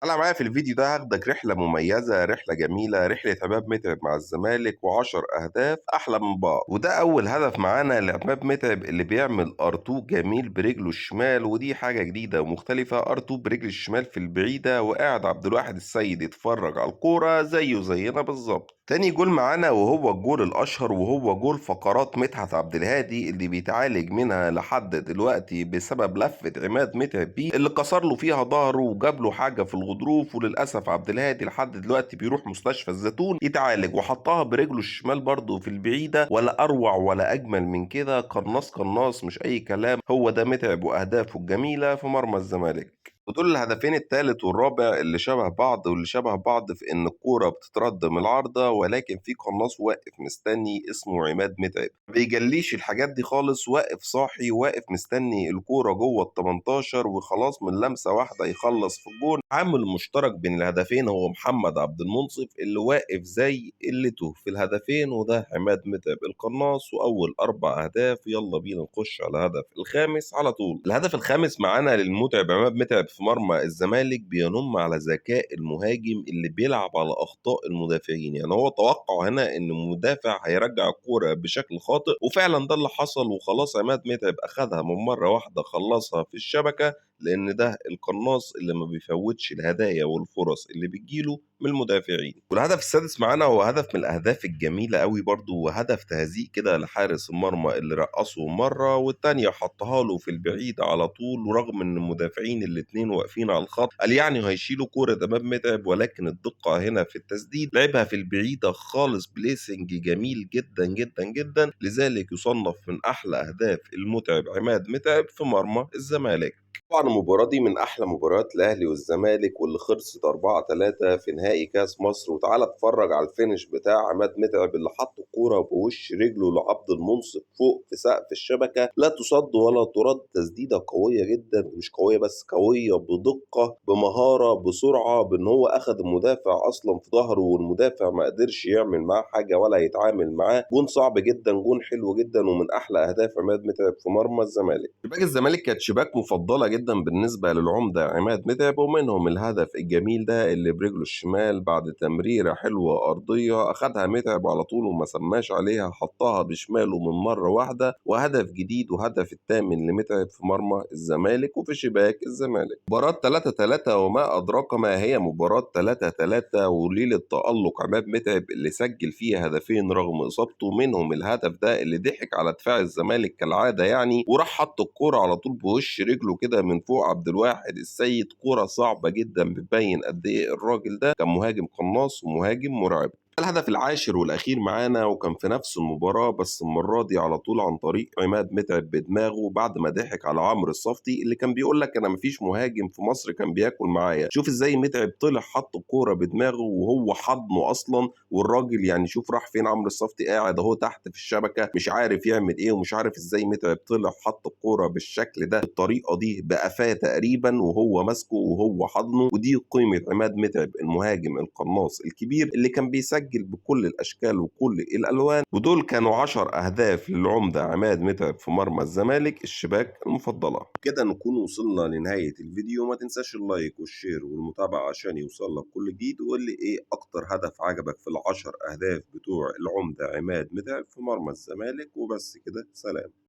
أنا معايا في الفيديو ده هاخدك رحلة مميزة، رحلة جميلة، رحلة عماد متعب مع الزمالك و10 أهداف أحلى من بعض. وده أول هدف معانا لعماد متعب اللي بيعمل ار2 جميل برجله الشمال، ودي حاجة جديدة ومختلفة. ار2 برجل الشمال في البعيدة، وقاعد عبد الواحد السيد يتفرج على الكورة زيه زينا بالظبط. تاني جول معانا وهو الجول الأشهر، وهو جول فقرات مدحت عبد الهادي اللي بيتعالج منها لحد دلوقتي بسبب لفة عماد متعب بيه اللي كسر له فيها ظهره وجاب له حاجة في الغضروف. وللأسف عبد الهادي لحد دلوقتي بيروح مستشفى الزيتون يتعالج، وحطها برجله الشمال برضه في البعيدة. ولا أروع ولا أجمل من كده، قناص قناص مش أي كلام. هو ده متعب وأهدافه الجميلة في مرمى الزمالك. ودول الهدفين التالت والرابع اللي شبه بعض، واللي شبه بعض في ان الكوره بتترد من العارضه، ولكن في قناص واقف مستني اسمه عماد متعب ما بيجليش الحاجات دي خالص. واقف صاحي، واقف مستني الكوره جوه ال 18 وخلاص من لمسه واحده يخلص في الجون. عامل مشترك بين الهدفين هو محمد عبد المنصف اللي واقف زي قلته في الهدفين، وده عماد متعب القناص. واول 4 اهداف. يلا بينا نخش على الهدف الخامس على طول. الهدف الخامس معانا للمتعب عماد متعب في مرمى الزمالك بينم على ذكاء المهاجم اللي بيلعب على اخطاء المدافعين. يعني هو توقع هنا ان المدافع هيرجع الكوره بشكل خاطئ، وفعلا ده اللي حصل. وخلاص عماد متعب اخدها من مره واحده، خلصها في الشبكه، لان ده القناص اللي ما بيفوتش الهدايا والفرص اللي بتجيله من المدافعين. والهدف السادس معانا هو هدف من الاهداف الجميله قوي برضو، وهدف تهزيء كده لحارس المرمى اللي رقصه مره والتانيه حطها له في البعيد على طول. ورغم ان المدافعين الاتنين واقفين على الخط قال يعني هيشيلوا كوره امام متعب، ولكن الدقه هنا في التسديد لعبها في البعيده خالص. بليسنج جميل جدا جدا جدا، لذلك يصنف من احلى اهداف المتعب عماد متعب في مرمى الزمالك. طبعا المباراة دي من أحلى مباريات الأهلي والزمالك، واللي خلصت 4-3 في نهائي كأس مصر. وتعالى اتفرج على الفينش بتاع عماد متعب اللي حط الكورة بوش رجله لعبد المنصف فوق في سقف الشبكة، لا تصد ولا ترد. تسديدة قوية جدا، مش قوية بس قوية بدقة بمهارة بسرعة، بإن هو أخد المدافع أصلا في ظهره، والمدافع ما قدرش يعمل معاه حاجة ولا يتعامل معاه. جون صعب جدا، جون حلو جدا، ومن أحلى أهداف عماد متعب في مرمى الزمالك. شباك الزمالك كانت شباك مفضلة جدا بالنسبة للعمدة عماد متعب، ومنهم الهدف الجميل ده اللي برجله الشمال بعد تمريرة حلوة أرضية أخدها متعب على طول وما سماش عليها، حطها بشماله من مرة واحدة. وهدف جديد وهدف الثامن لمتعب في مرمى الزمالك وفي شباك الزمالك. مباراة 3-3 وما أدراك ما هي مباراة 3-3 وليلة تألق عماد متعب اللي سجل فيها هدفين رغم إصابته. منهم الهدف ده اللي ضحك على دفاع الزمالك كالعادة يعني، وراح حط الكورة على طول بوش رجله كده من فوق عبد الواحد السيد. كورة صعبة جدا بتبين قد إيه الراجل ده كان مهاجم قناص ومهاجم مرعب. الهدف العاشر والأخير معانا وكان في نفس المباراة، بس المرة دي على طول عن طريق عماد متعب بدماغه بعد ما ضحك على عمرو الصفتي اللي كان بيقول لك أنا مفيش مهاجم في مصر كان بياكل معايا. شوف إزاي متعب طلع حط الكورة بدماغه وهو حضنه أصلا. والراجل يعني شوف راح فين. عمرو الصفتي قاعد أهو تحت في الشبكة مش عارف يعمل إيه، ومش عارف إزاي متعب طلع حط الكورة بالشكل ده بالطريقة دي بقفاه تقريبا وهو ماسكه وهو حضنه. ودي قيمة عماد متعب المهاجم القناص الكبير اللي كان بيسجل بكل الأشكال وكل الألوان. ودول كانوا 10 أهداف للعمدة عماد متعب في مرمى الزمالك الشباك المفضلة. كده نكون وصلنا لنهاية الفيديو. ما تنساش اللايك والشير والمتابعة عشان يوصلك كل جديد. وقول لي إيه أكتر هدف عجبك في ال10 أهداف بتوع العمدة عماد متعب في مرمى الزمالك. وبس كده، سلام.